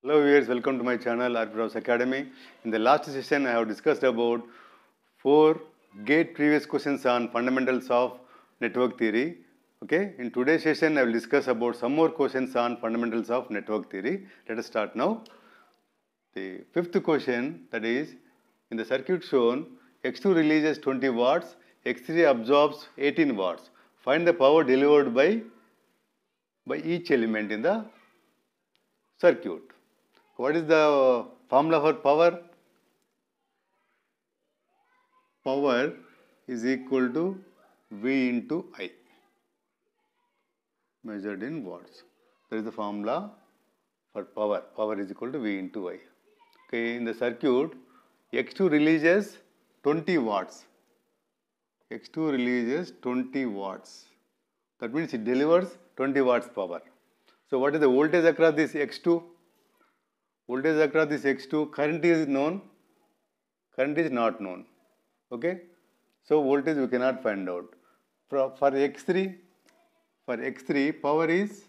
Hello viewers, welcome to my channel Arpit Academy. In the last session I have discussed about 4 gate previous questions on fundamentals of network theory. Okay, in today's session I will discuss about some more questions on fundamentals of network theory. Let us start now. The fifth question, that is, in the circuit shown, X2 releases 20 watts, X3 absorbs 18 watts. Find the power delivered by each element in the circuit. What is the formula for power? Power is equal to V into I, measured in watts. That is the formula for power. Power is equal to V into I. Okay, in the circuit, X2 releases 20 watts. X2 releases 20 watts. That means it delivers 20 watts power. So what is the voltage across this X2? Voltage across this X2, current is known, current is not known. Okay, so voltage we cannot find out. For X3, power is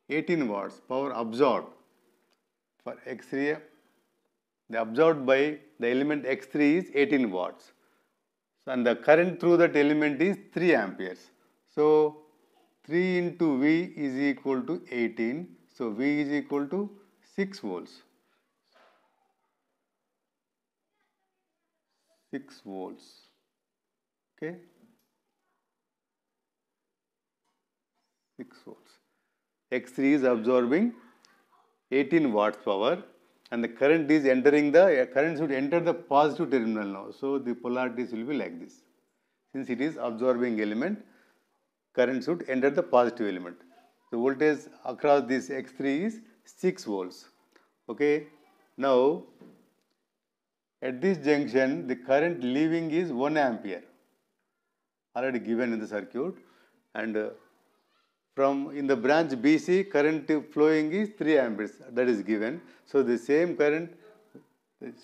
18 watts, power absorbed. For X3, the absorbed by the element X3 is 18 watts. So, and the current through that element is 3 amperes. So 3 into V is equal to 18. So V is equal to 6 volts. 6 volts. Okay. 6 volts. X3 is absorbing 18 watts power and the current is entering current should enter the positive terminal now. So the polarities will be like this. Since it is absorbing element, current should enter the positive element. The voltage across this X3 is 6 volts. Okay. Now, at this junction, the current leaving is 1 ampere, already given in the circuit, and from in the branch BC, current flowing is 3 amperes, that is given. So the same current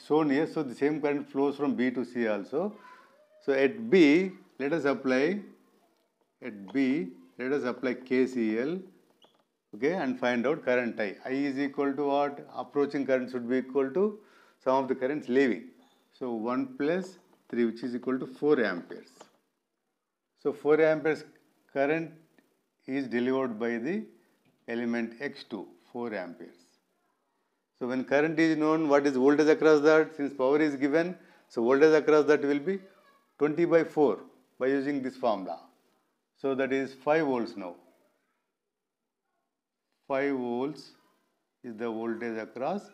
shown here, so the same current flows from B to C also. So at B, let us apply KCL, okay, and find out current I. I is equal to what? Approaching current should be equal to sum of the currents leaving. So 1 plus 3, which is equal to 4 amperes. So 4 amperes current is delivered by the element X2, 4 amperes. So when current is known, what is voltage across that? Since power is given, so voltage across that will be 20 by 4 by using this formula. So that is 5 volts now. 5 volts is the voltage across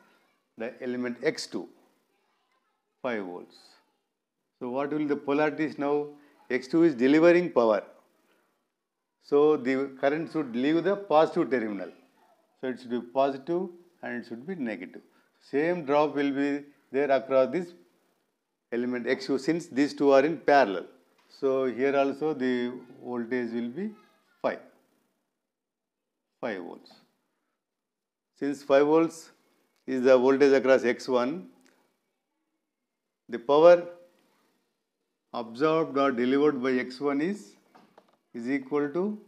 the element X2. 5 volts. So what will the polarities now? X2 is delivering power. So the current should leave the positive terminal. So it should be positive and it should be negative. Same drop will be there across this element X2 since these two are in parallel. So here also the voltage will be 5 volts. Since 5 volts is the voltage across X1, the power absorbed or delivered by X1 is equal to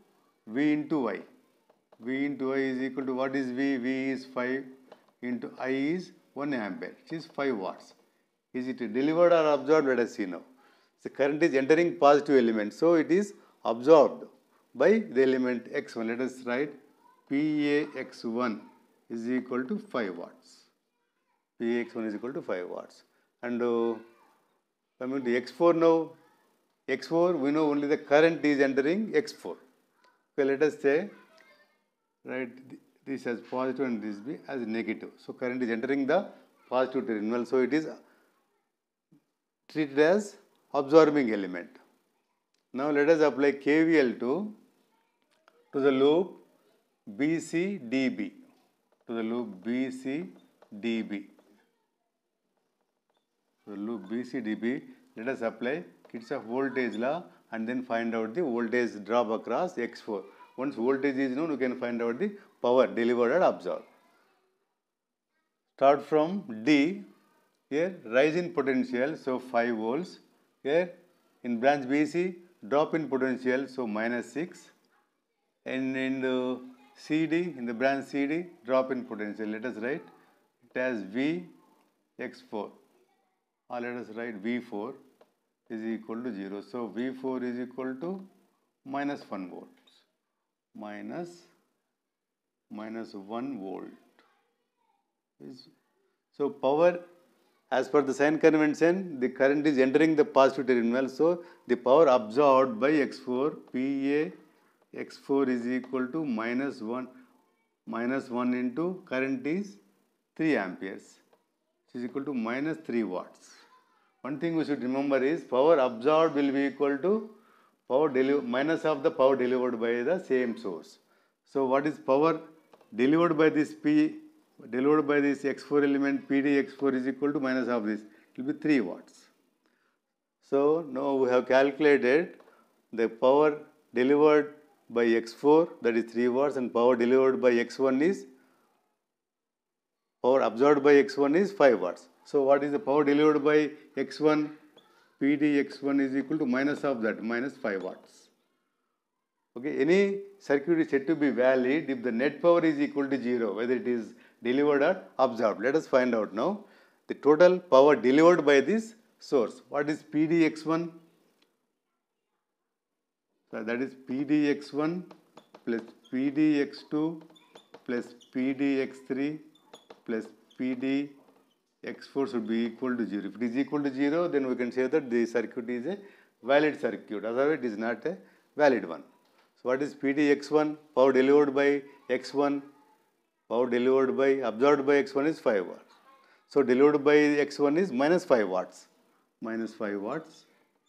V into I. V into I is equal to what is V? V is 5 into I is 1 ampere, which is 5 watts. Is it delivered or absorbed? Let us see now. The current is entering positive element, so it is absorbed by the element X1. Let us write PaX1 is equal to 5 watts. PaX1 is equal to 5 watts. And coming to X4 now, X4 we know only the current is entering X4. Okay, let us say, right, this as positive and this be as negative. So current is entering the positive terminal, so it is treated as absorbing element. Now let us apply KVL to the loop BCDB. To the loop BCDB. The loop BCDB, let us apply Kirchhoff voltage law and then find out the voltage drop across X4. Once voltage is known, we can find out the power delivered and absorbed. Start from D, here rise in potential, so 5 volts. Here in branch BC, drop in potential, so minus 6. And in the CD, in the branch CD, drop in potential. Let us write it as Vx4, or let us write V4 is equal to 0. So V4 is equal to minus 1 volts, minus 1 volt. So power, as per the sign convention, the current is entering the positive terminal. So the power absorbed by X4, PA X4 is equal to minus 1 into current is 3 amperes, which is equal to minus 3 watts. One thing we should remember is power absorbed will be equal to power minus of the power delivered by the same source. So what is power delivered by this delivered by this X4 element PD X4 is equal to minus of this, it will be 3 watts. So now we have calculated the power delivered by X4, that is 3 watts, and power delivered by X1 is, power absorbed by X1 is 5 watts. So what is the power delivered by X1? PD X1 is equal to minus of that, minus 5 watts. Okay, any circuit is said to be valid if the net power is equal to 0, whether it is delivered or absorbed. Let us find out now the total power delivered by this source. What is PDX1? So that is PDX1 plus PDX2 plus PDX3 plus PDX4 should be equal to 0. If it is equal to 0, then we can say that the circuit is a valid circuit. Otherwise, it is not a valid one. So what is PDX1? Power delivered by X1, power delivered by, absorbed by X1 is 5 watts. So delivered by X1 is minus 5 watts. Minus 5 watts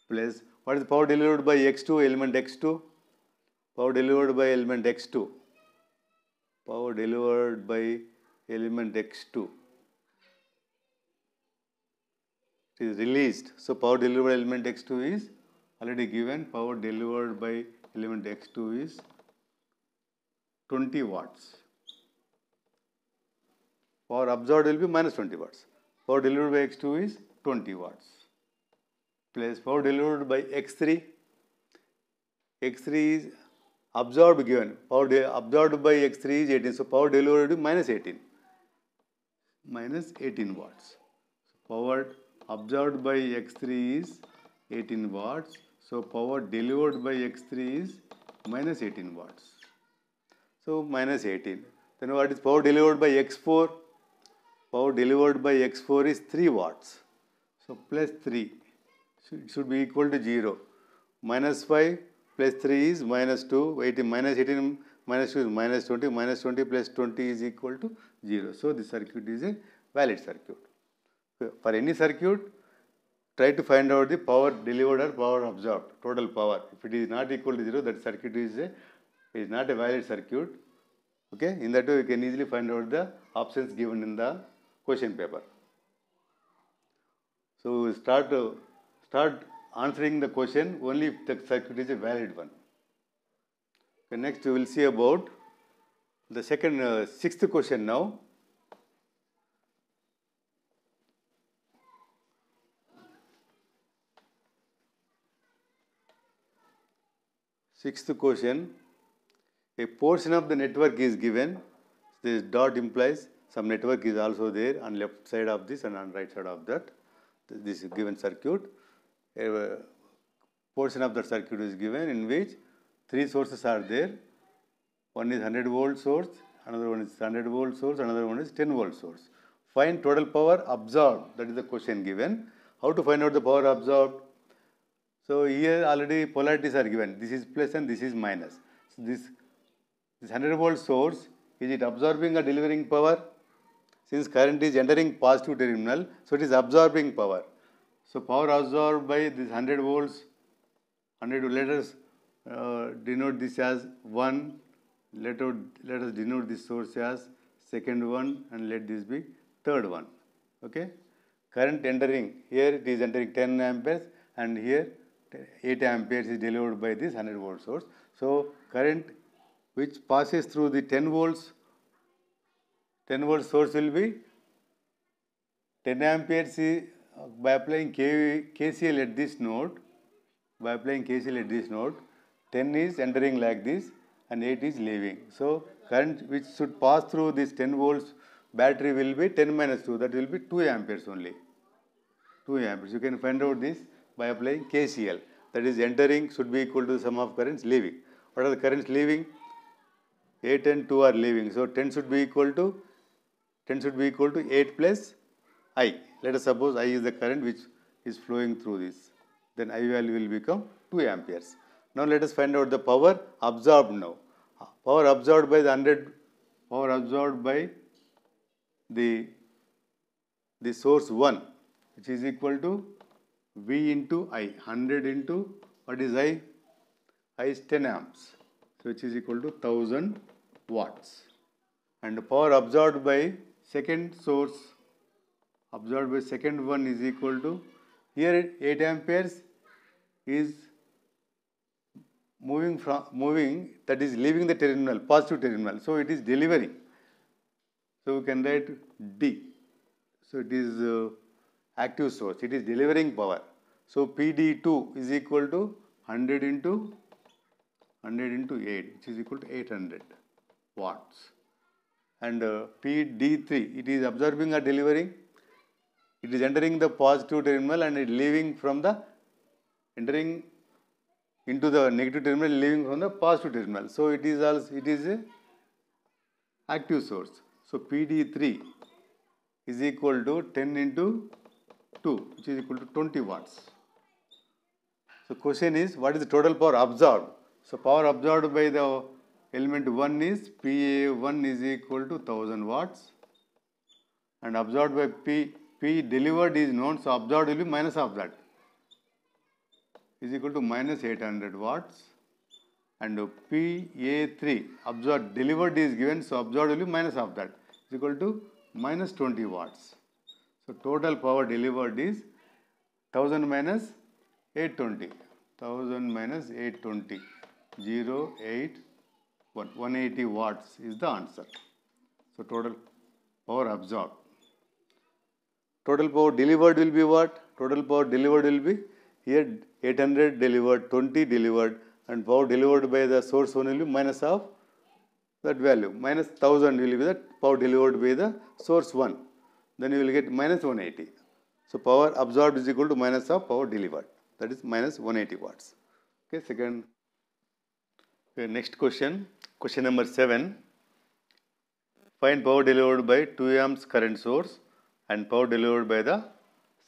plus, what is the power delivered by X2, element X2? Power delivered by element X2. Power delivered by element X2. It is released. So power delivered by element X2 is already given. Power delivered by element X2 is 20 watts. Power absorbed will be minus 20 watts. Power delivered by X2 is 20 watts. Plus power delivered by X3. X3 is absorbed given. Power absorbed by X3 is 18. So power delivered is minus 18. Minus 18 watts. So power absorbed by X3 is 18 watts. So power delivered by X3 is minus 18 watts. So minus 18. Then what is power delivered by X4? Power delivered by X4 is 3 watts. So plus 3. It should be equal to 0. Minus 5 plus 3 is minus 2. 18, minus 18 minus 2 is minus 20. Minus 20 plus 20 is equal to 0. So the circuit is a valid circuit. For any circuit, try to find out the power delivered or power absorbed, total power. If it is not equal to 0, that circuit is not a valid circuit. Okay, in that way, you can easily find out the options given in the question paper. So start answering the question only if the circuit is a valid one. Okay, next we will see about the sixth question now. Sixth question, a portion of the network is given. This dot implies some network is also there on left side of this and on right side of that. This is given circuit. A portion of the circuit is given in which 3 sources are there. One is 100 volt source, another one is 100 volt source, another one is 10 volt source. Find total power absorbed. That is the question given. How to find out the power absorbed? So here already polarities are given. This is plus and this is minus. So this 100 volt source, is it absorbing or delivering power? Since current is entering positive terminal, so it is absorbing power. So power absorbed by this 100 volts, 100, let us denote this as 1, let us denote this source as second one, and let this be third one. Okay? Current entering, here it is entering 10 amperes and here 8 amperes is delivered by this 100 volt source. So current which passes through the 10 volt source will be 10 amperes by applying KCL at this node. By applying KCL at this node, 10 is entering like this and 8 is leaving. So current which should pass through this 10 volts battery will be 10 minus 2, that will be 2 amperes only. 2 amperes. You can find out this by applying KCL. That is, entering should be equal to the sum of currents leaving. What are the currents leaving? 8 and 2 are leaving. So 10 should be equal to 8 plus I. Let us suppose I is the current which is flowing through this. Then I value will become 2 amperes. Now let us find out the power absorbed now. Power absorbed by the source 1, which is equal to V into I. 100 into what is I? I is 10 amps. So which is equal to 1000 watts. And the power absorbed by second source, absorbed by second one is equal to, here 8 amperes is moving, that is leaving the terminal, positive terminal. So it is delivering. So we can write D. So it is active source. It is delivering power. So PD2 is equal to 100 into 8, which is equal to 800 watts. And PD3, it is absorbing or delivering? It is entering the positive terminal and it leaving from the, entering into the negative terminal, leaving from the positive terminal. So it is a active source. So PD3 is equal to 10 into 2, which is equal to 20 watts. So question is, what is the total power absorbed? So power absorbed by the element 1 is PA1 is equal to 1000 watts, and absorbed by P delivered is known, so absorbed will be minus of that, is equal to minus 800 watts, and PA3 absorbed delivered is given, so absorbed will be minus of that, is equal to minus 20 watts. So total power delivered is 1000 minus 820, 1000 minus 820, 180 watts is the answer. So total power absorbed. Total power delivered will be what? Total power delivered will be, here 800 delivered, 20 delivered, and power delivered by the source one will be minus of that value. Minus 1000 will be the power delivered by the source 1. Then you will get minus 180. So power absorbed is equal to minus of power delivered. That is minus 180 watts. Okay, second. Okay, next question. Question number 7. Find power delivered by 2 amps current source and power delivered by the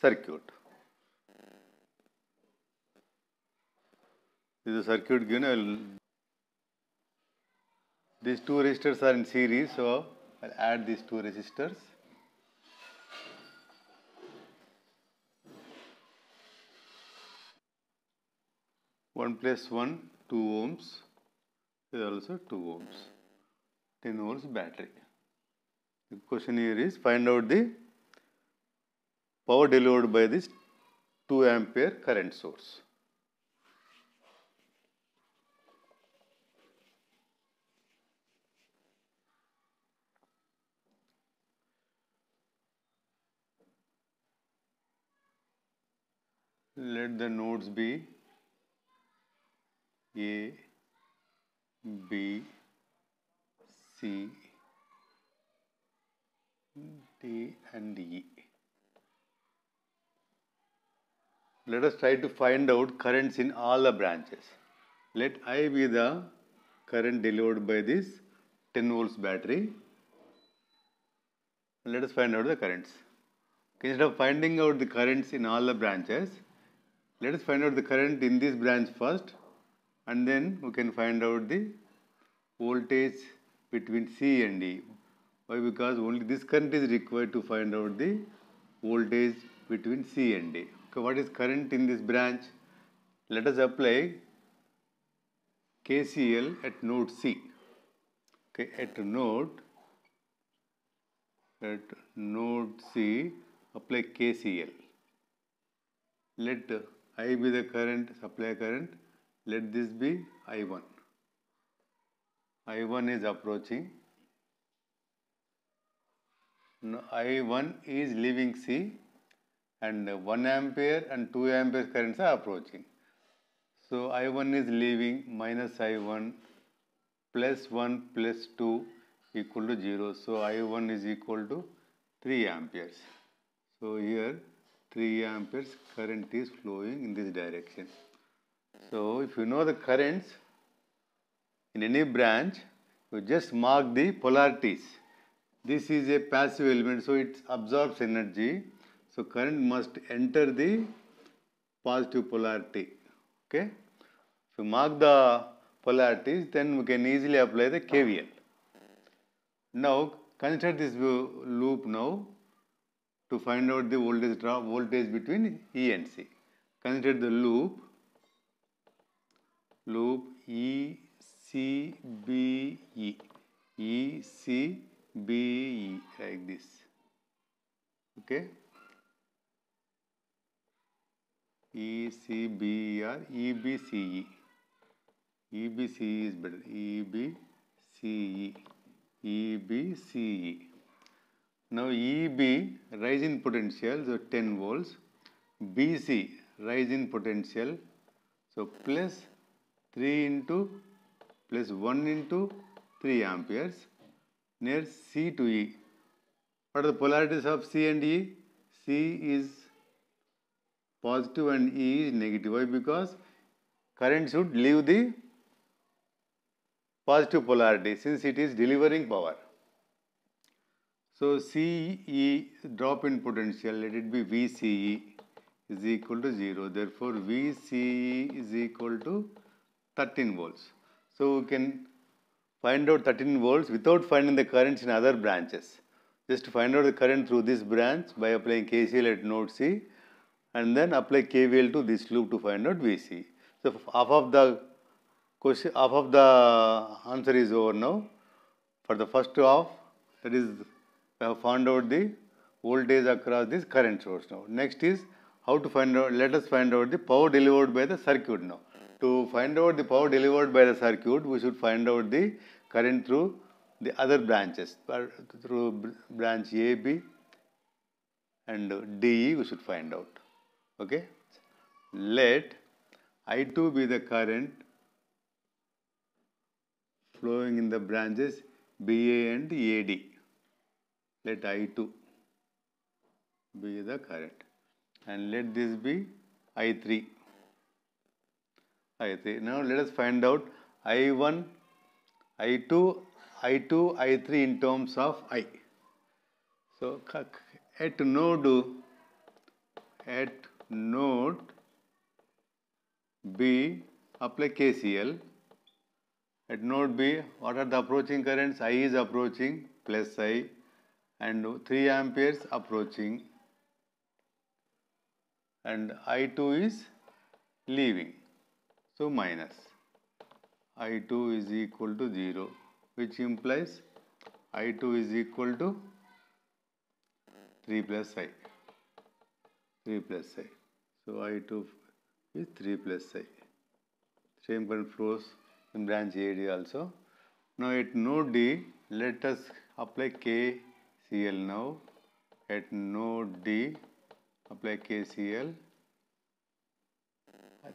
circuit. This is a circuit given. These two resistors are in series, so I'll add these two resistors. One plus 1, 2 ohms. Is also 2 ohms. 10 volts battery. The question here is, find out the power delivered by this 2 ampere current source. Let the nodes be A, B, C, D and E. Let us try to find out currents in all the branches. Let I be the current delivered by this 10 volts battery. Let us find out the currents. Instead of finding out the currents in all the branches, let us find out the current in this branch first, and then we can find out the voltage between C and D. Why? Because only this current is required to find out the voltage between C and D. Okay, what is current in this branch? Let us apply KCL at node C. Okay, at node C, apply KCL. Let I be the current, supply current. Let this be I1. I1 is approaching. Now I1 is leaving C, and 1 ampere and 2 ampere currents are approaching. So I1 is leaving minus I1 plus 1 plus 2 equal to 0. So I1 is equal to 3 amperes. So here 3 amperes current is flowing in this direction. So if you know the currents in any branch, you just mark the polarities. This is a passive element, so it absorbs energy. So current must enter the positive polarity. Okay? If you mark the polarities, then we can easily apply the KVL. Now consider this loop now to find out the voltage between E and C. Consider the loop ECBE. ECBE like this. Okay? ECBE or EBCE. EBCE is better. EBCE. EBCE. Now EB rise in potential, so 10 volts. BC rise in potential, so plus 3 into plus 1 into 3 amperes near C to E. What are the polarities of C and E? C is positive and E is negative. Why? Because current should leave the positive polarity since it is delivering power. So CE drop in potential, let it be VCE is equal to 0. Therefore VCE is equal to 13 volts. So we can find out 13 volts without finding the currents in other branches. Just to find out the current through this branch by applying KCL at node C and then apply KVL to this loop to find out VC. So half of the question, half of the answer is over now. For the first half, that is, we have found out the voltage across this current source now. Next is how to find out, let us find out the power delivered by the circuit now. To find out the power delivered by the circuit, we should find out the current through the other branches, through branch AB and DE we should find out. Okay. Let I2 be the current flowing in the branches BA and AD. Let I2 be the current and let this be I3. Now let us find out I1, I2, I3 in terms of I. So at node B, apply KCL. At node B, what are the approaching currents? I is approaching plus I and 3 amperes approaching and I2 is leaving. So minus. I2 is equal to 0, which implies I2 is equal to 3 plus I. 3 plus I. So I2 is 3 plus I. Same current flows in branch AD also. Now at node D, let us apply KCL now. At node D, apply KCL.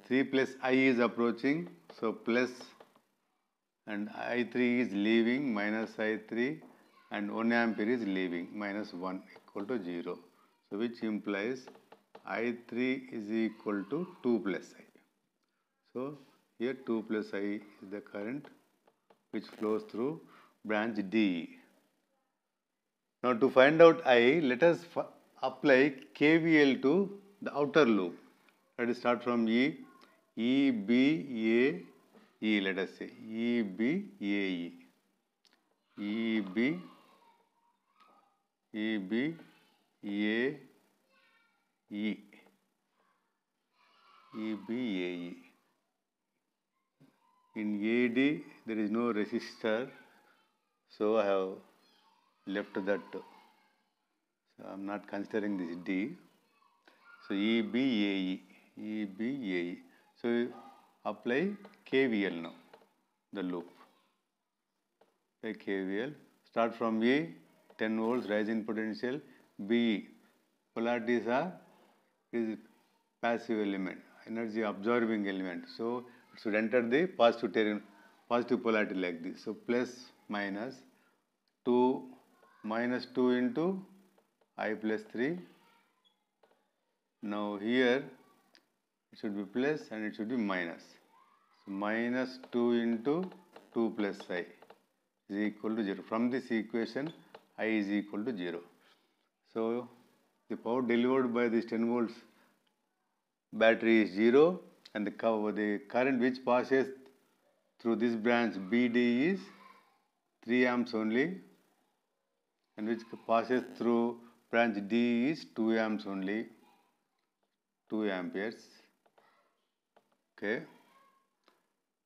3 plus I is approaching, so plus, and I3 is leaving, minus I3, and 1 ampere is leaving, minus 1 equal to 0. So which implies I3 is equal to 2 plus I. So here 2 plus I is the current which flows through branch D. Now to find out I, let us apply KVL to the outer loop. Let us start from E, EBAE, let us say, EBAE, EBAE, EBAE. In AD, there is no resistor, so I have left that. So I am not considering this D. So EBAE. So apply KVL now, the loop. Apply KVL. Start from A, 10 volts, rise in potential. B, polarities are is passive element, energy absorbing element. So it should enter the positive positive polarity like this. So plus minus 2 minus 2 into I plus 3. Now here it should be plus and it should be minus. So minus 2 into 2 plus I is equal to 0. From this equation, I is equal to 0. So the power delivered by this 10 volts battery is 0 and the current which passes through this branch BD is 3 amps only, and which passes through branch D is 2 amps only, 2 amperes. Okay.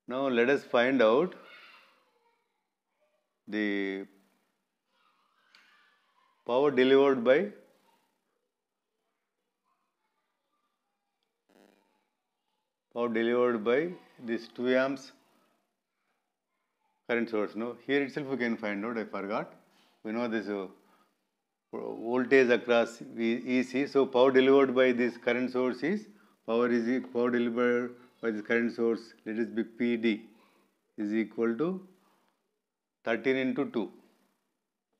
Now let us find out the power delivered by this 2 amps current source. No, here itself we can find out. I forgot. We know this voltage across EC. So power delivered by this current source is power delivered by this current source. Let it be PD is equal to 13 into 2.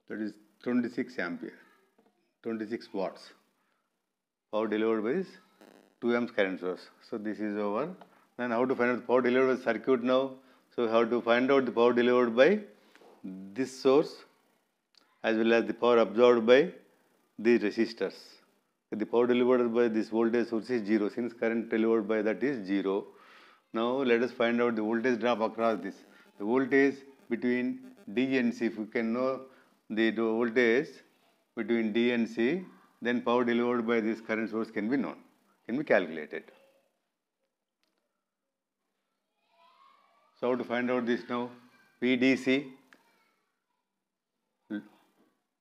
That is 26 ampere, 26 watts. Power delivered by this 2 amps current source. So this is over. Then how to find out the power delivered by the circuit now? So how to find out the power delivered by this source as well as the power absorbed by the resistors. The power delivered by this voltage source is 0 since current delivered by that is 0. Now let us find out the voltage drop across this. The voltage between D and C, if we can know the voltage between D and C, then power delivered by this current source can be known, can be calculated. So how to find out this now? PDC,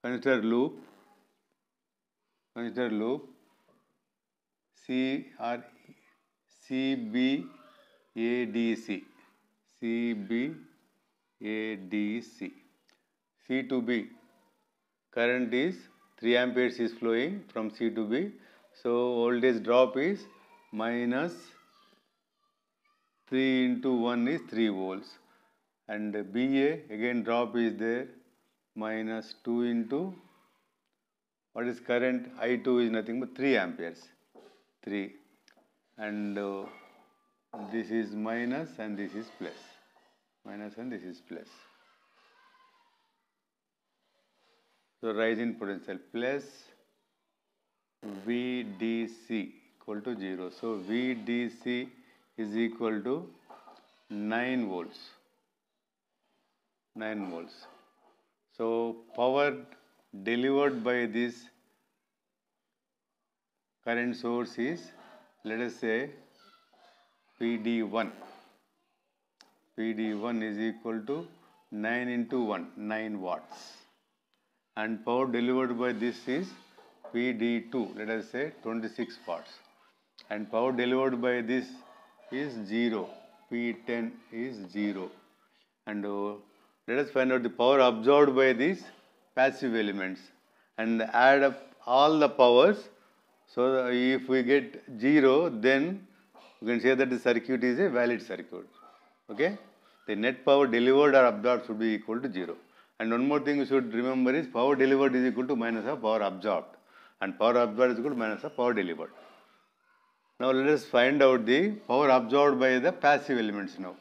consider loop, CBADC, C to B, current is 3 amperes is flowing from C to B. So voltage drop is minus 3 into 1 is 3 volts, and BA again drop is there, minus 2 into what is current? I2 is nothing but 3 amperes, 3, and this is minus and this is plus, minus and this is plus. So rise in potential plus VDC equal to 0. So VDC is equal to 9 volts. 9 volts. So power delivered by this current source is, let us say, PD1. PD1 is equal to 9 into 1, 9 watts. And power delivered by this is PD2, let us say 26 watts. And power delivered by this is 0, P10 is 0. And let us find out the power absorbed by these passive elements and add up all the powers. So if we get 0, then we can say that the circuit is a valid circuit. Okay? The net power delivered or absorbed should be equal to 0. And one more thing you should remember is power delivered is equal to minus of power absorbed. And power absorbed is equal to minus of power delivered. Now let us find out the power absorbed by the passive elements now.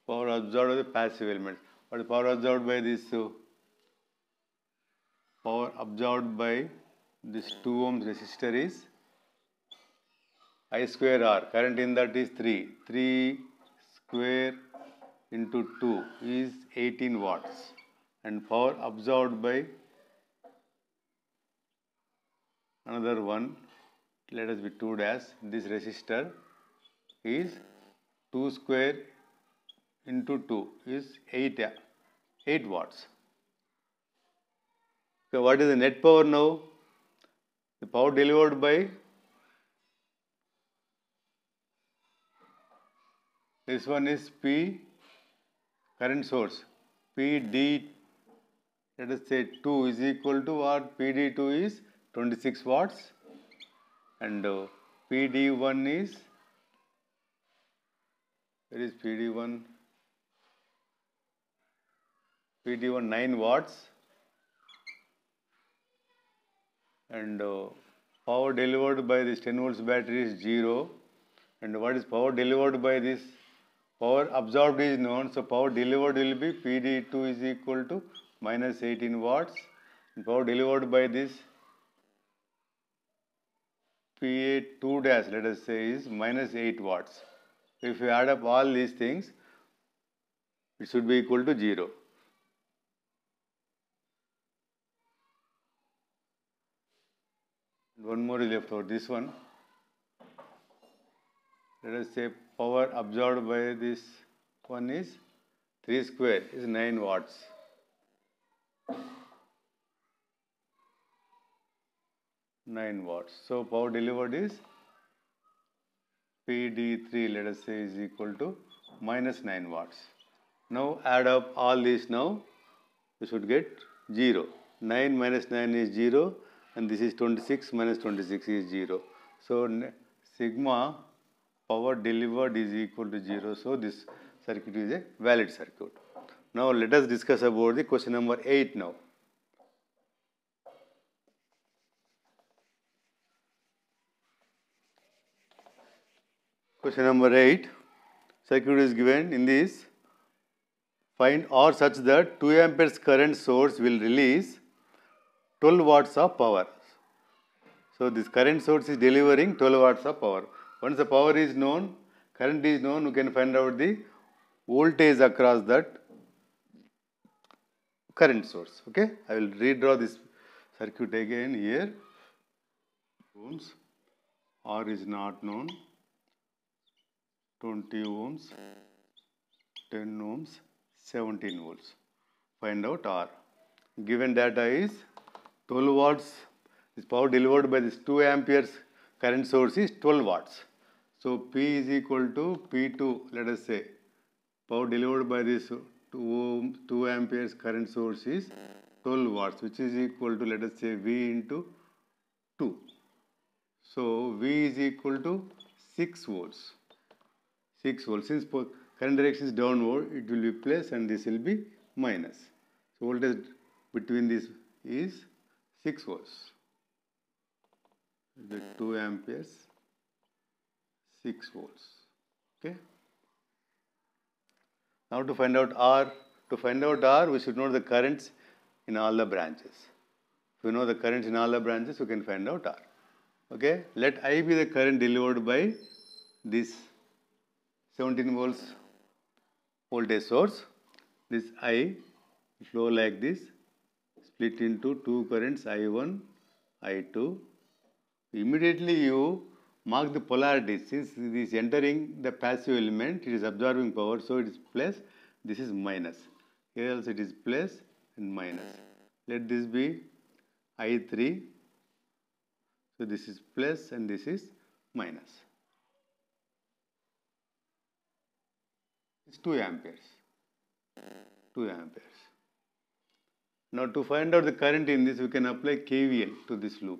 Power absorbed by the passive elements. What is power absorbed by this? Power absorbed by this 2 ohms resistor is I square R. Current in that is 3. 3 square into 2 is 18 watts. And power absorbed by another one, let us be 2 dash, this resistor is 2 square into 2 is 8 watts. So what is the net power now? The power delivered by this one is P current source, PD, let us say 2 is equal to what? PD2 is 26 watts, and PD1 is, where is PD1? PD1 9 watts, and power delivered by this 10 volts battery is 0. And what is power delivered by this? Power absorbed is known, so power delivered will be PD2 is equal to minus 18 watts. And power delivered by this PA2 dash, let us say, is minus 8 watts. If you add up all these things, it should be equal to 0. One more is left out, this one. Let us say power absorbed by this one is 3 square is 9 watts. So power delivered is PD3, let us say, is equal to minus 9 watts. Now add up all these now, we should get 0. 9 minus 9 is 0, and this is 26 minus 26 is 0. So sigma power delivered is equal to 0. So this circuit is a valid circuit. Now let us discuss about the question number 8 now. Question number 8, circuit is given in this. Find R such that 2 amperes current source will release 12 watts of power. So this current source is delivering 12 watts of power. Once the power is known, current is known, we can find out the voltage across that current source. Okay, I will redraw this circuit again here. Ohms, R is not known, 20 ohms, 10 ohms, 17 volts. Find out R. Given data is 12 watts. This power delivered by this 2 amperes current source is 12 watts. So P is equal to P2, let us say. Power delivered by this 2 amperes current source is 12 watts, which is equal to, let us say, V into 2. So V is equal to 6 volts. 6 volts. Since current direction is downward, it will be plus and this will be minus. So voltage between this is 6 volts. The 2 amperes, 6 volts. Okay. Now to find out R, we should know the currents in all the branches. If we know the currents in all the branches, we can find out R. Okay. Let I be the current delivered by this 17 volts voltage source. This I flow like this, split into two currents, I1, I2. Immediately you mark the polarity. Since this is entering the passive element, it is absorbing power, so it is plus, this is minus. Here also it is plus and minus. Let this be I3. So this is plus and this is minus. It's 2 amperes. 2 amperes. Now to find out the current in this, we can apply KVL to this loop.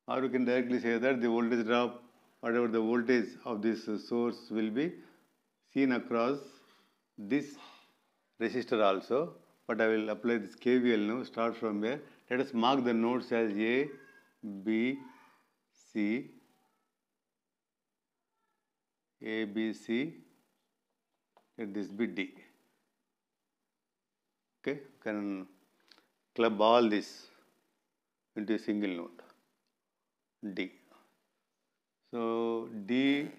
Or we can directly say that the voltage drop, whatever the voltage of this source will be seen across this resistor also. But I will apply this KVL now, start from where. Let us mark the nodes as A, B, C, A, B, C. Let this be D. Okay, can club all this into a single node, D. So D,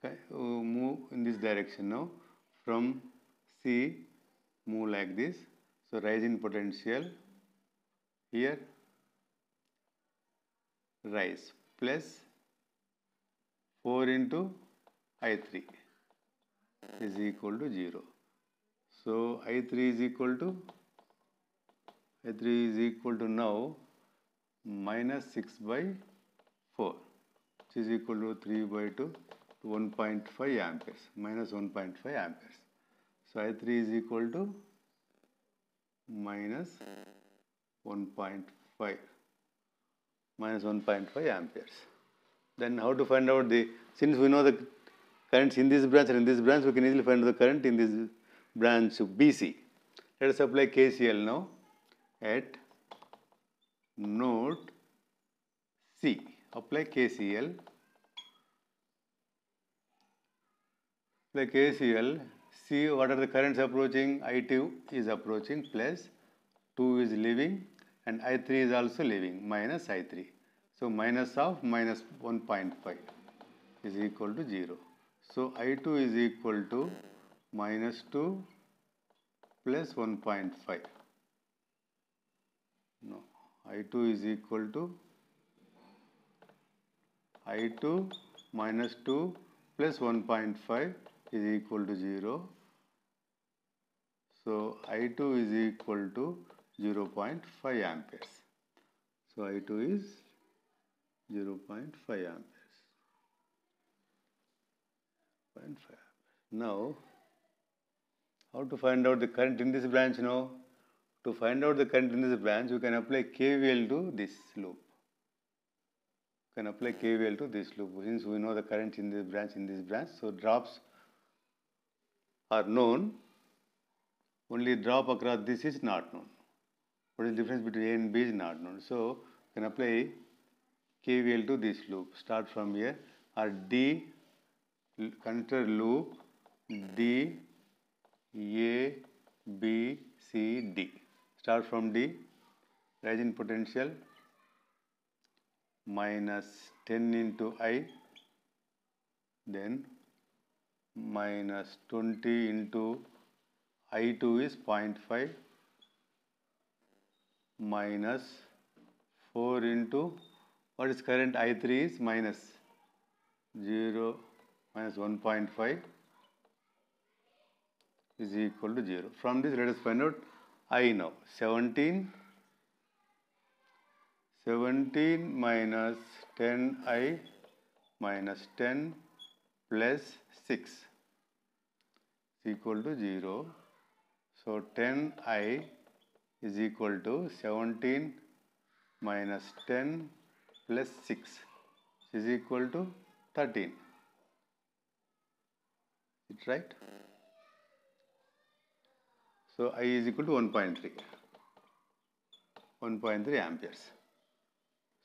okay, move in this direction now. From C, move like this. So rise in potential. Here, rise plus 4 into I3 is equal to 0. So I3 is equal to now minus 6 by 4, which is equal to 3 by 2, 1.5 amperes, minus 1.5 amperes. So I3 is equal to minus 1.5. minus 1.5 amperes. Then how to find out the, since we know the currents in this branch and in this branch, we can easily find the current in this branch BC. Let us apply KCL now at node C. Apply KCL. Apply KCL. See what are the currents approaching. I2 is approaching, plus 2 is leaving, and I3 is also leaving, minus I3. So minus of minus 1.5 is equal to 0. So I2 is equal to minus 2 plus 1.5. No, I2 is equal to I2 minus 2 plus 1.5 is equal to 0. So I2 is equal to 0.5 amperes. So I2 is 0.5 amperes. 0.5 amperes. Now, how to find out the current in this branch now? To find out the current in this branch, you can apply KVL to this loop. You can apply KVL to this loop. Since we know the current in this branch, so drops are known. Only drop across this is not known. What is the difference between A and B is not known. So, you can apply KVL to this loop. Start from here, or D, consider loop D, A, B, C, D. Start from D, rise in potential, minus 10 into I, then minus 20 into I2 is 0.5, minus 4 into, what is current I3 is minus 0, minus 1.5 is equal to 0. From this, let us find out I now. 17 minus 10I minus 10 plus 6 is equal to 0. So 10I is equal to 17 minus 10 plus 6 is equal to 13. Is it right? So I is equal to 1.3 amperes.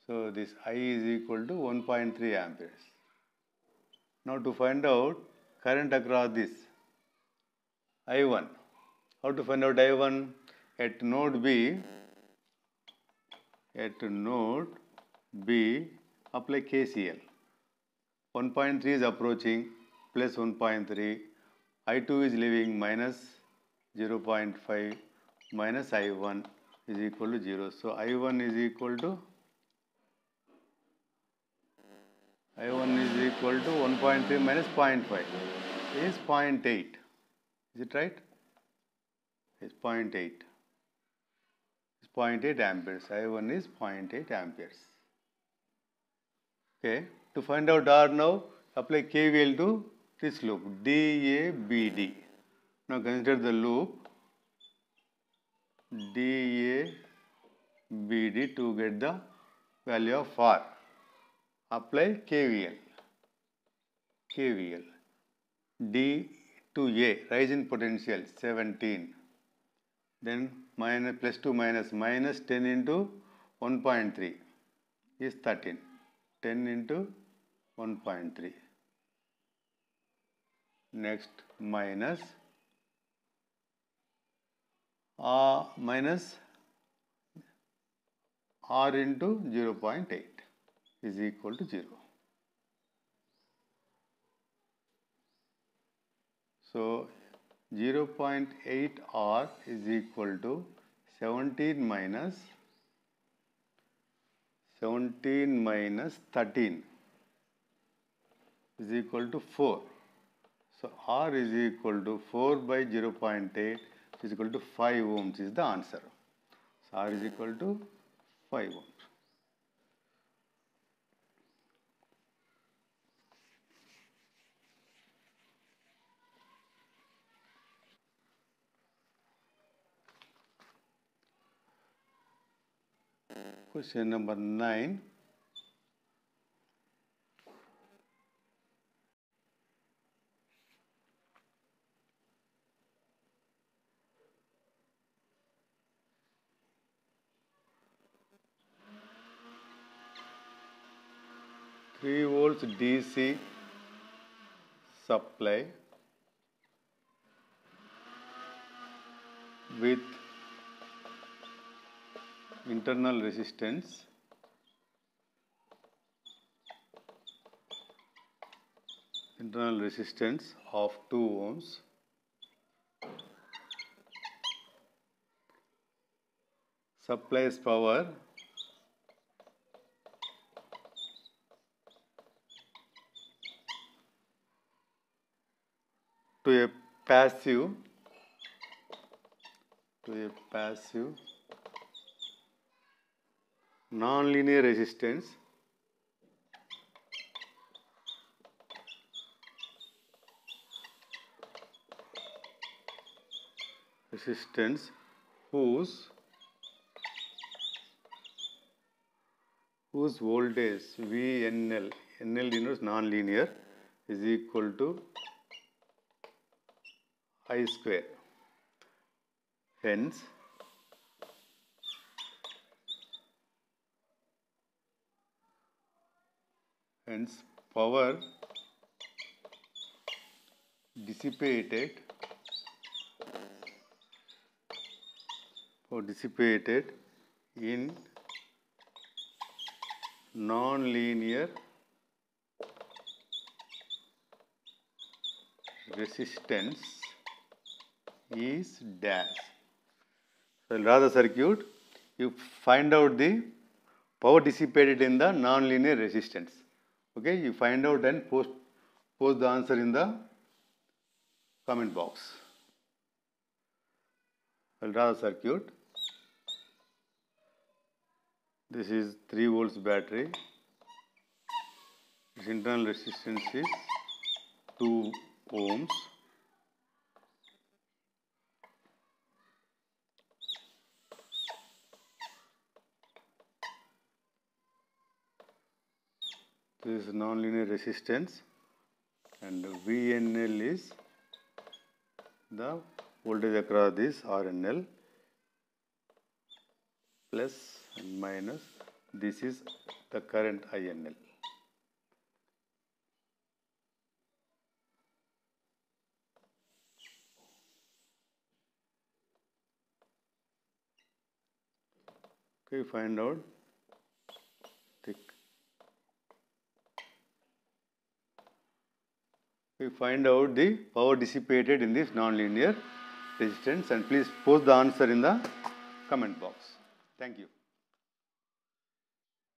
So this I is equal to 1.3 amperes. Now to find out current across this I1. How to find out I1? At node B, apply KCL. 1.3 is approaching, plus 1.3. I2 is leaving, minus 0.5, minus I1 is equal to 0. So I1 is equal to 1.3 minus 0.5 is 0.8. Is it right? It's 0.8. It's 0.8 amperes. I1 is 0.8 amperes. Okay. To find out R now, apply KVL to this loop, DABD. Now consider the loop DABD to get the value of R. Apply KVL. D to A, rise in potential 17. Then minus plus 2 minus 10 into 1.3 is 13. 10 into 1.3. Next minus R into 0.8 is equal to 0. So 0.8 R is equal to 17 minus 13 is equal to 4. So R is equal to 4 by 0.8 is equal to 5 ohms is the answer. So R is equal to 5 ohms. Question number 9. 3 volts DC supply with internal resistance of 2 ohms supplies power to a passive non-linear resistance whose voltage VNL, NL denotes non-linear, is equal to I square. Hence, power dissipated in non-linear resistance is dash. So, I'll draw the circuit. You find out the power dissipated in the non-linear resistance. Okay, you find out and post the answer in the comment box. I'll draw the circuit. This is 3 volts battery. Its internal resistance is 2 ohms. This is non-linear resistance, and VNL is the voltage across this RNL, plus and minus. This is the current INL. Okay, find out the power dissipated in this non-linear resistance, and please post the answer in the comment box. Thank you.